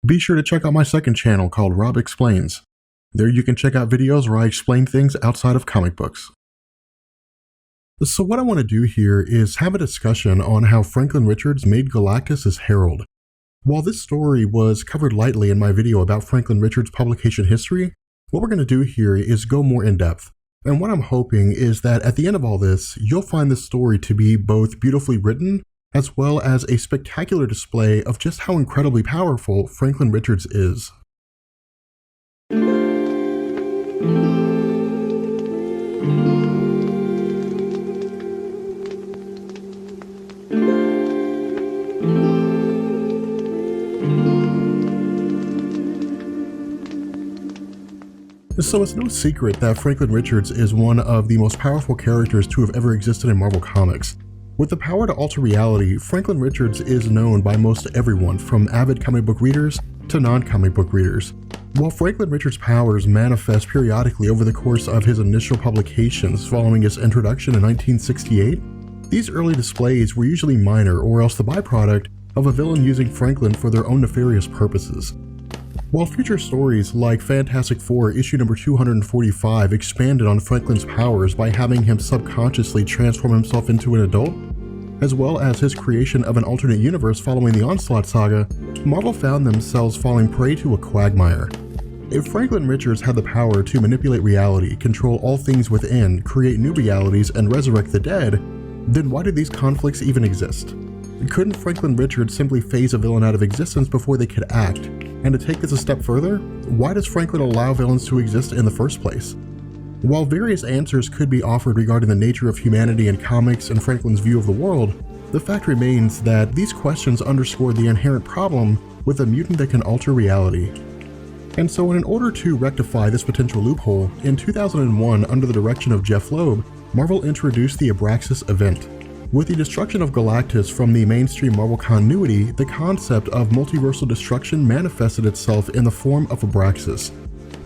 Be sure to check out my second channel called Rob Explains. There you can check out videos where I explain things outside of comic books. So what I want to do here is have a discussion on how Franklin Richards made Galactus his Herald. While this story was covered lightly in my video about Franklin Richards' publication history, what we're going to do here is go more in depth. And what I'm hoping is that at the end of all this, you'll find this story to be both beautifully written, as well as a spectacular display of just how incredibly powerful Franklin Richards is. So it's no secret that Franklin Richards is one of the most powerful characters to have ever existed in Marvel Comics. With the power to alter reality, Franklin Richards is known by most everyone, from avid comic book readers to non-comic book readers. While Franklin Richards' powers manifest periodically over the course of his initial publications following his introduction in 1968, these early displays were usually minor or else the byproduct of a villain using Franklin for their own nefarious purposes. While future stories like Fantastic Four issue number 245 expanded on Franklin's powers by having him subconsciously transform himself into an adult, as well as his creation of an alternate universe following the Onslaught saga, Marvel found themselves falling prey to a quagmire. If Franklin Richards had the power to manipulate reality, control all things within, create new realities, and resurrect the dead, then why did these conflicts even exist? Couldn't Franklin Richards simply phase a villain out of existence before they could act? And to take this a step further, why does Franklin allow villains to exist in the first place? While various answers could be offered regarding the nature of humanity in comics and Franklin's view of the world, the fact remains that these questions underscore the inherent problem with a mutant that can alter reality. And so in order to rectify this potential loophole, in 2001, under the direction of Jeff Loeb, Marvel introduced the Abraxas event. With the destruction of Galactus from the mainstream Marvel continuity, the concept of multiversal destruction manifested itself in the form of Abraxas.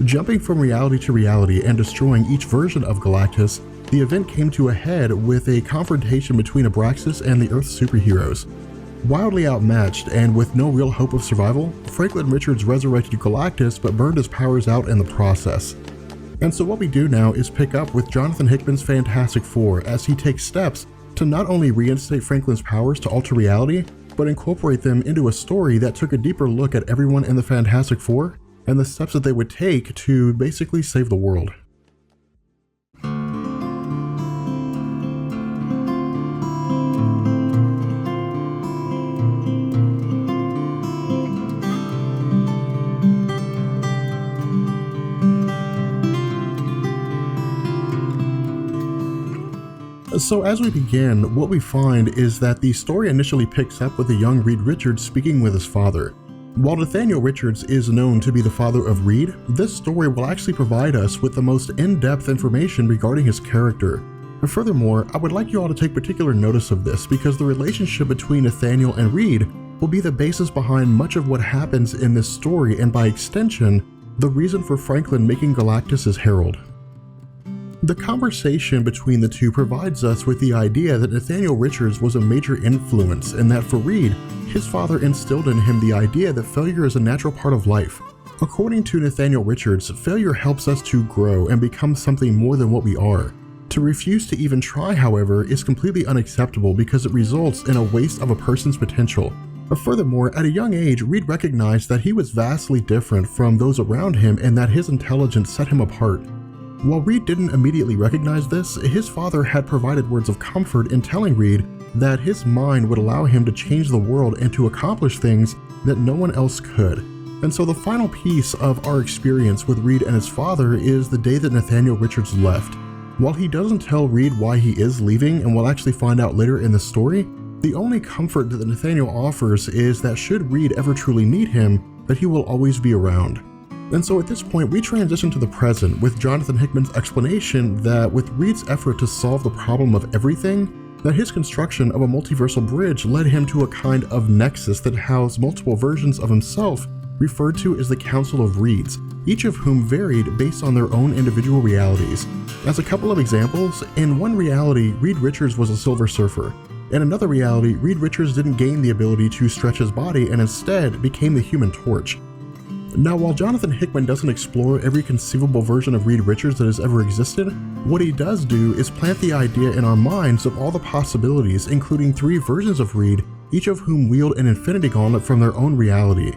Jumping from reality to reality and destroying each version of Galactus, the event came to a head with a confrontation between Abraxas and the Earth's superheroes. Wildly outmatched and with no real hope of survival, Franklin Richards resurrected Galactus but burned his powers out in the process. And so what we do now is pick up with Jonathan Hickman's Fantastic Four as he takes steps to not only reinstate Franklin's powers to alter reality, but incorporate them into a story that took a deeper look at everyone in the Fantastic Four and the steps that they would take to basically save the world. So as we begin, what we find is that the story initially picks up with a young Reed Richards speaking with his father. While Nathaniel Richards is known to be the father of Reed, this story will actually provide us with the most in-depth information regarding his character. Furthermore, I would like you all to take particular notice of this because the relationship between Nathaniel and Reed will be the basis behind much of what happens in this story and by extension, the reason for Franklin making Galactus his Herald. The conversation between the two provides us with the idea that Nathaniel Richards was a major influence and that for Reed, his father instilled in him the idea that failure is a natural part of life. According to Nathaniel Richards, failure helps us to grow and become something more than what we are. To refuse to even try, however, is completely unacceptable because it results in a waste of a person's potential. Furthermore, at a young age, Reed recognized that he was vastly different from those around him and that his intelligence set him apart. While Reed didn't immediately recognize this, his father had provided words of comfort in telling Reed that his mind would allow him to change the world and to accomplish things that no one else could. And so the final piece of our experience with Reed and his father is the day that Nathaniel Richards left. While he doesn't tell Reed why he is leaving, and we'll actually find out later in the story, the only comfort that Nathaniel offers is that should Reed ever truly need him, that he will always be around. And so at this point, we transition to the present with Jonathan Hickman's explanation that with Reed's effort to solve the problem of everything, that his construction of a multiversal bridge led him to a kind of nexus that housed multiple versions of himself, referred to as the Council of Reeds, each of whom varied based on their own individual realities. As a couple of examples, in one reality, Reed Richards was a Silver Surfer. In another reality, Reed Richards didn't gain the ability to stretch his body and instead became the Human Torch. Now, while Jonathan Hickman doesn't explore every conceivable version of Reed Richards that has ever existed, what he does do is plant the idea in our minds of all the possibilities, including 3 versions of Reed, each of whom wield an Infinity Gauntlet from their own reality.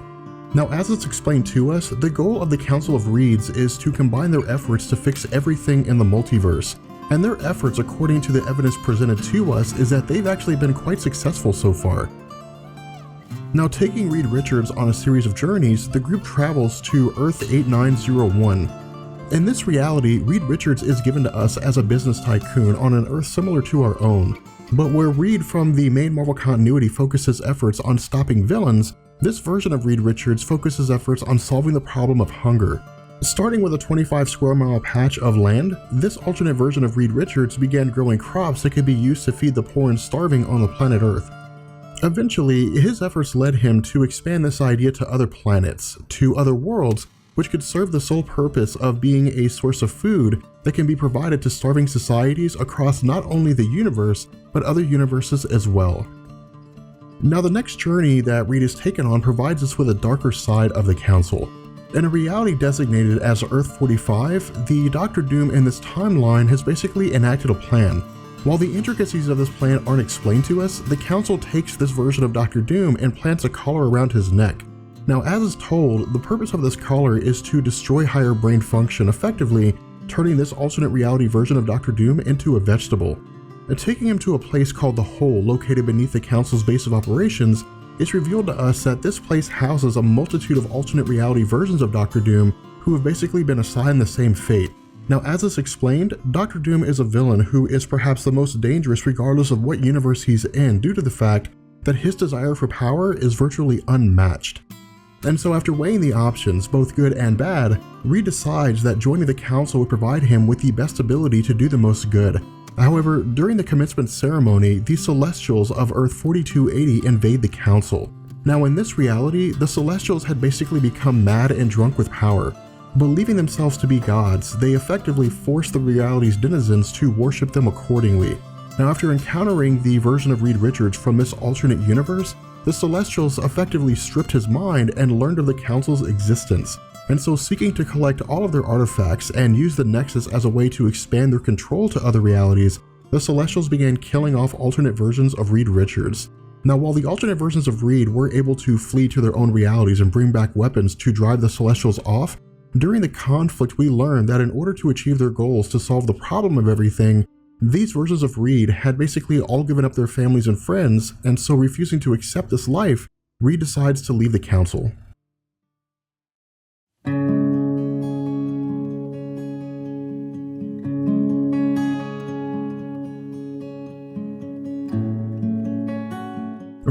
Now, as it's explained to us, the goal of the Council of Reeds is to combine their efforts to fix everything in the multiverse, and their efforts, according to the evidence presented to us, is that they've actually been quite successful so far. Now, taking Reed Richards on a series of journeys, the group travels to Earth 8901. In this reality, Reed Richards is given to us as a business tycoon on an Earth similar to our own, but where Reed from the main Marvel continuity focuses efforts on stopping villains, this version of Reed Richards focuses efforts on solving the problem of hunger. Starting with a 25 square mile patch of land, this alternate version of Reed Richards began growing crops that could be used to feed the poor and starving on the planet Earth. Eventually, his efforts led him to expand this idea to other planets, to other worlds, which could serve the sole purpose of being a source of food that can be provided to starving societies across not only the universe, but other universes as well. Now, the next journey that Reed is taken on provides us with a darker side of the Council. In a reality designated as Earth 45, the Doctor Doom in this timeline has basically enacted a plan. While the intricacies of this plan aren't explained to us, the Council takes this version of Doctor Doom and plants a collar around his neck. Now, as is told, the purpose of this collar is to destroy higher brain function, effectively turning this alternate reality version of Doctor Doom into a vegetable. And taking him to a place called the Hole, located beneath the Council's base of operations, it's revealed to us that this place houses a multitude of alternate reality versions of Doctor Doom who have basically been assigned the same fate. Now, as is explained, Doctor Doom is a villain who is perhaps the most dangerous regardless of what universe he's in, due to the fact that his desire for power is virtually unmatched. And so after weighing the options, both good and bad, Reed decides that joining the Council would provide him with the best ability to do the most good. However, during the commencement ceremony, the Celestials of Earth 4280 invade the Council. Now, in this reality, the Celestials had basically become mad and drunk with power. Believing themselves to be gods, they effectively forced the reality's denizens to worship them accordingly. Now, after encountering the version of Reed Richards from this alternate universe, the Celestials effectively stripped his mind and learned of the Council's existence. And so, seeking to collect all of their artifacts and use the Nexus as a way to expand their control to other realities, the Celestials began killing off alternate versions of Reed Richards. Now, while the alternate versions of Reed were able to flee to their own realities and bring back weapons to drive the Celestials off, during the conflict we learned that in order to achieve their goals to solve the problem of everything, these versions of Reed had basically all given up their families and friends, and so refusing to accept this life, Reed decides to leave the Council.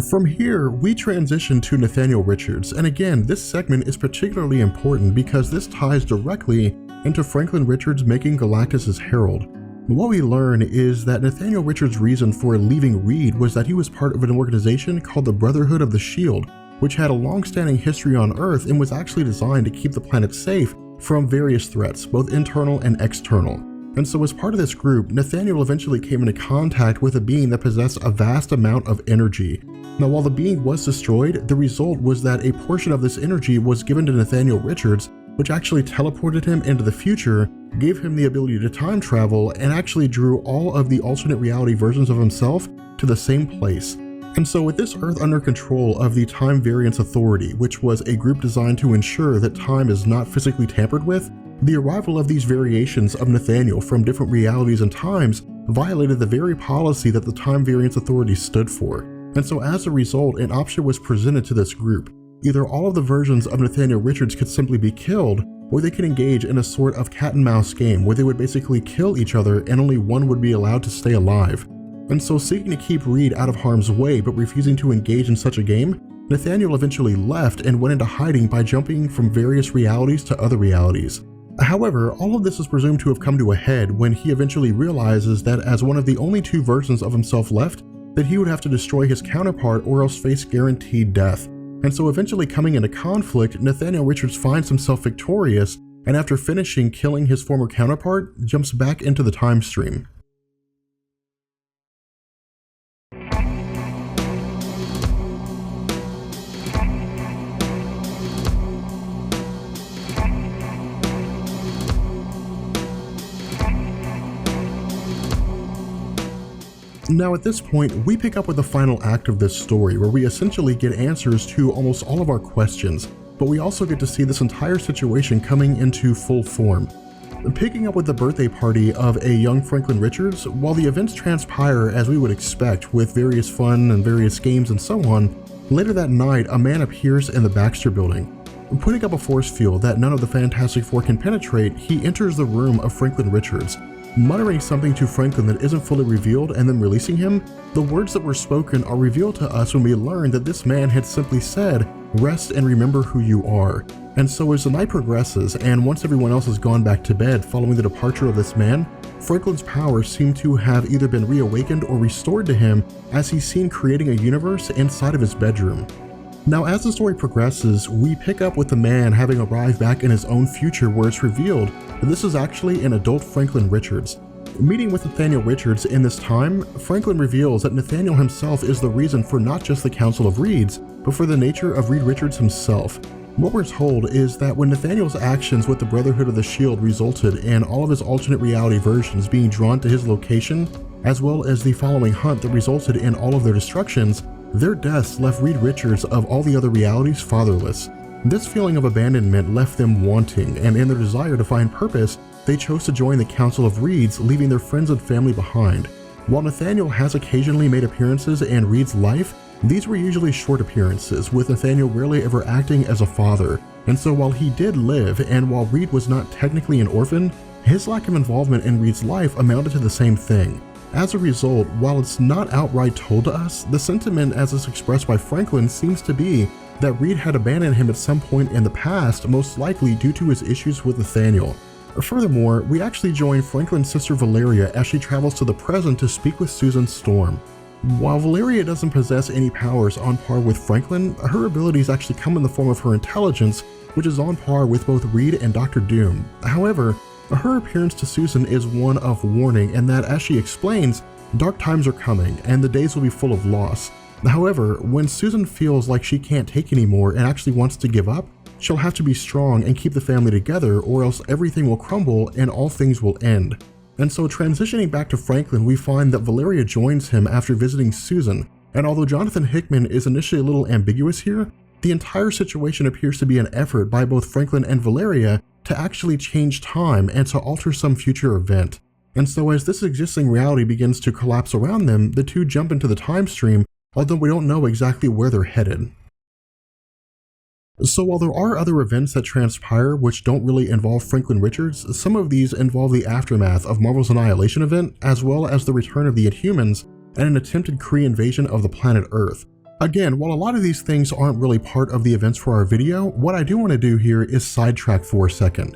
From here, we transition to Nathaniel Richards, and again, this segment is particularly important because this ties directly into Franklin Richards making Galactus' Herald. What we learn is that Nathaniel Richards' reason for leaving Reed was that he was part of an organization called the Brotherhood of the Shield, which had a long-standing history on Earth and was actually designed to keep the planet safe from various threats, both internal and external. And so as part of this group, Nathaniel eventually came into contact with a being that possessed a vast amount of energy. Now, while the being was destroyed, the result was that a portion of this energy was given to Nathaniel Richards, which actually teleported him into the future, gave him the ability to time travel, and actually drew all of the alternate reality versions of himself to the same place. And so with this Earth under control of the Time Variance Authority, which was a group designed to ensure that time is not physically tampered with, the arrival of these variations of Nathaniel from different realities and times violated the very policy that the Time Variance Authority stood for. And so as a result, an option was presented to this group. Either all of the versions of Nathaniel Richards could simply be killed, or they could engage in a sort of cat and mouse game where they would basically kill each other and only one would be allowed to stay alive. And so, seeking to keep Reed out of harm's way but refusing to engage in such a game, Nathaniel eventually left and went into hiding by jumping from various realities to other realities. However, all of this is presumed to have come to a head when he eventually realizes that as one of the only 2 versions of himself left, that he would have to destroy his counterpart or else face guaranteed death. And so eventually coming into conflict, Nathaniel Richards finds himself victorious, and after finishing killing his former counterpart, jumps back into the time stream. Now at this point, we pick up with the final act of this story, where we essentially get answers to almost all of our questions, but we also get to see this entire situation coming into full form. Picking up with the birthday party of a young Franklin Richards, while the events transpire as we would expect with various fun and various games and so on, later that night a man appears in the Baxter building. Putting up a force field that none of the Fantastic Four can penetrate, he enters the room of Franklin Richards. Muttering something to Franklin that isn't fully revealed and then releasing him, the words that were spoken are revealed to us when we learn that this man had simply said, "Rest and remember who you are." And so as the night progresses, and once everyone else has gone back to bed following the departure of this man, Franklin's powers seem to have either been reawakened or restored to him as he's seen creating a universe inside of his bedroom. Now as the story progresses, we pick up with the man having arrived back in his own future, where it's revealed that this is actually an adult Franklin Richards. Meeting with Nathaniel Richards in this time, Franklin reveals that Nathaniel himself is the reason for not just the Council of Reeds, but for the nature of Reed Richards himself. What we're told is that when Nathaniel's actions with the Brotherhood of the Shield resulted in all of his alternate reality versions being drawn to his location, as well as the following hunt that resulted in all of their destructions, their deaths left Reed Richards of all the other realities fatherless. This feeling of abandonment left them wanting, and in their desire to find purpose, they chose to join the Council of Reeds, leaving their friends and family behind. While Nathaniel has occasionally made appearances in Reed's life, these were usually short appearances, with Nathaniel rarely ever acting as a father. And so while he did live, and while Reed was not technically an orphan, his lack of involvement in Reed's life amounted to the same thing. As a result, while it's not outright told to us, the sentiment as is expressed by Franklin seems to be that Reed had abandoned him at some point in the past, most likely due to his issues with Nathaniel. Furthermore, we actually join Franklin's sister Valeria as she travels to the present to speak with Susan Storm. While Valeria doesn't possess any powers on par with Franklin, her abilities actually come in the form of her intelligence, which is on par with both Reed and Dr. Doom. However, her appearance to Susan is one of warning, in that, as she explains, dark times are coming and the days will be full of loss. However, when Susan feels like she can't take anymore and actually wants to give up, she'll have to be strong and keep the family together, or else everything will crumble and all things will end. And so transitioning back to Franklin, we find that Valeria joins him after visiting Susan, and although Jonathan Hickman is initially a little ambiguous here, the entire situation appears to be an effort by both Franklin and Valeria to actually change time and to alter some future event. And so as this existing reality begins to collapse around them, the two jump into the time stream, although we don't know exactly where they're headed. So while there are other events that transpire which don't really involve Franklin Richards, some of these involve the aftermath of Marvel's Annihilation event, as well as the return of the Inhumans and an attempted Kree invasion of the planet Earth. Again, while a lot of these things aren't really part of the events for our video, what I do want to do here is sidetrack for a second.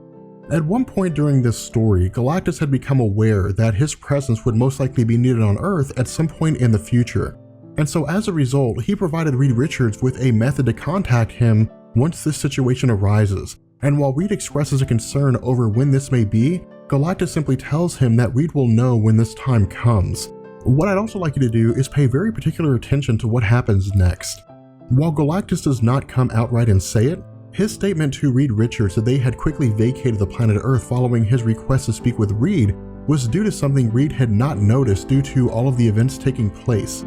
At one point during this story, Galactus had become aware that his presence would most likely be needed on Earth at some point in the future. And so as a result, he provided Reed Richards with a method to contact him once this situation arises. And while Reed expresses a concern over when this may be, Galactus simply tells him that Reed will know when this time comes. What I'd also like you to do is pay very particular attention to what happens next. While Galactus does not come outright and say it, his statement to Reed Richards that they had quickly vacated the planet Earth following his request to speak with Reed was due to something Reed had not noticed due to all of the events taking place.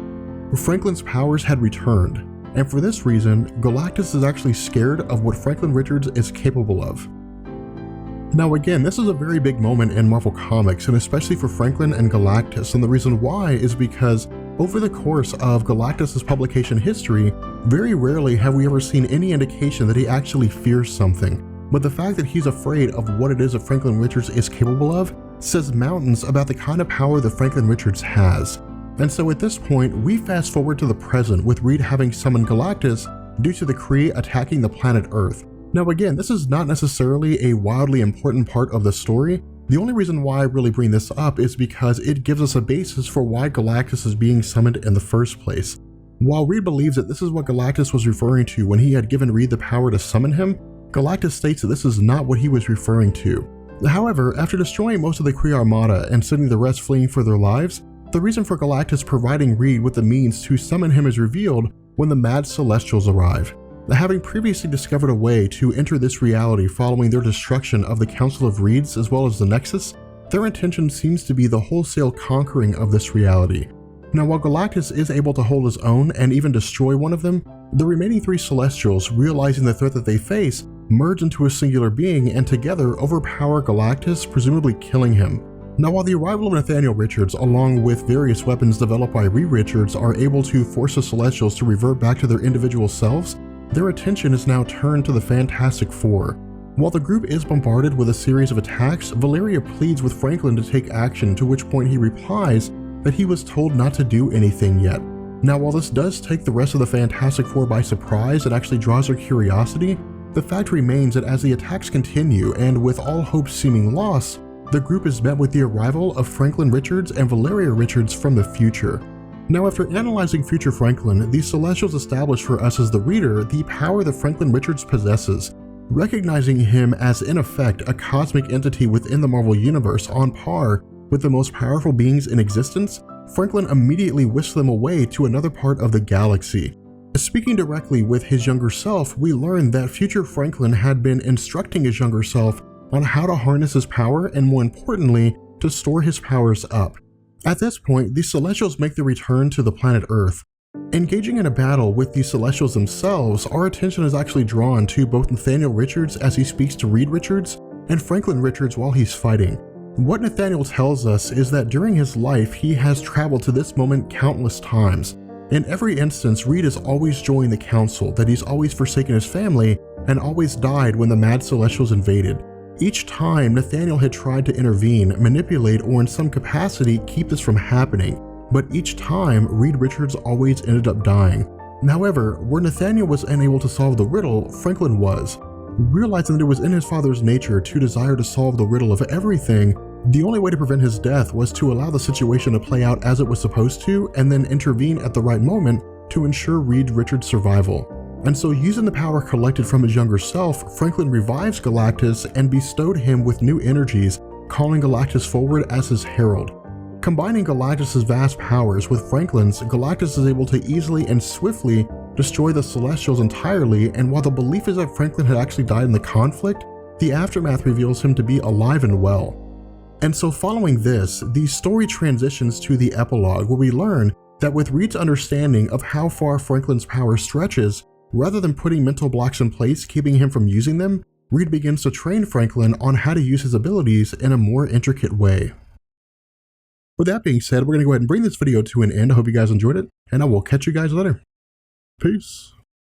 Franklin's powers had returned, and for this reason, Galactus is actually scared of what Franklin Richards is capable of. Now again, this is a very big moment in Marvel Comics, and especially for Franklin and Galactus, and the reason why is because over the course of Galactus' publication history, very rarely have we ever seen any indication that he actually fears something. But the fact that he's afraid of what it is that Franklin Richards is capable of says mountains about the kind of power that Franklin Richards has. And so at this point, we fast forward to the present with Reed having summoned Galactus due to the Kree attacking the planet Earth. Now again, this is not necessarily a wildly important part of the story. The only reason why I really bring this up is because it gives us a basis for why Galactus is being summoned in the first place. While Reed believes that this is what Galactus was referring to when he had given Reed the power to summon him, Galactus states that this is not what he was referring to. However, after destroying most of the Kree Armada and sending the rest fleeing for their lives, the reason for Galactus providing Reed with the means to summon him is revealed when the Mad Celestials arrive. Having previously discovered a way to enter this reality following their destruction of the Council of Reeds as well as the Nexus, their intention seems to be the wholesale conquering of this reality. Now, while Galactus is able to hold his own and even destroy one of them, the remaining 3 Celestials, realizing the threat that they face, merge into a singular being and together overpower Galactus, presumably killing him. Now, while the arrival of Nathaniel Richards, along with various weapons developed by Reed Richards, are able to force the Celestials to revert back to their individual selves, their attention is now turned to the Fantastic Four. While the group is bombarded with a series of attacks, Valeria pleads with Franklin to take action, to which point he replies that he was told not to do anything yet. Now, while this does take the rest of the Fantastic Four by surprise and actually draws their curiosity, the fact remains that as the attacks continue and with all hope seeming lost, the group is met with the arrival of Franklin Richards and Valeria Richards from the future. Now, after analyzing future Franklin, the Celestials establish for us as the reader the power that Franklin Richards possesses. Recognizing him as, in effect, a cosmic entity within the Marvel Universe on par with the most powerful beings in existence, Franklin immediately whisks them away to another part of the galaxy. Speaking directly with his younger self, we learn that future Franklin had been instructing his younger self on how to harness his power and, more importantly, to store his powers up. At this point, the Celestials make their return to the planet Earth. Engaging in a battle with the Celestials themselves, our attention is actually drawn to both Nathaniel Richards as he speaks to Reed Richards and Franklin Richards while he's fighting. What Nathaniel tells us is that during his life, he has traveled to this moment countless times. In every instance, Reed has always joined the council, that he's always forsaken his family, and always died when the Mad Celestials invaded. Each time, Nathaniel had tried to intervene, manipulate, or in some capacity keep this from happening, but each time, Reed Richards always ended up dying. However, where Nathaniel was unable to solve the riddle, Franklin was. Realizing that it was in his father's nature to desire to solve the riddle of everything, the only way to prevent his death was to allow the situation to play out as it was supposed to, and then intervene at the right moment to ensure Reed Richards' survival. And so, using the power collected from his younger self, Franklin revives Galactus and bestowed him with new energies, calling Galactus forward as his Herald. Combining Galactus' vast powers with Franklin's, Galactus is able to easily and swiftly destroy the Celestials entirely, and while the belief is that Franklin had actually died in the conflict, the aftermath reveals him to be alive and well. And so, following this, the story transitions to the epilogue, where we learn that with Reed's understanding of how far Franklin's power stretches, rather than putting mental blocks in place keeping him from using them, Reed begins to train Franklin on how to use his abilities in a more intricate way. With that being said, we're going to go ahead and bring this video to an end. I hope you guys enjoyed it, and I will catch you guys later. Peace.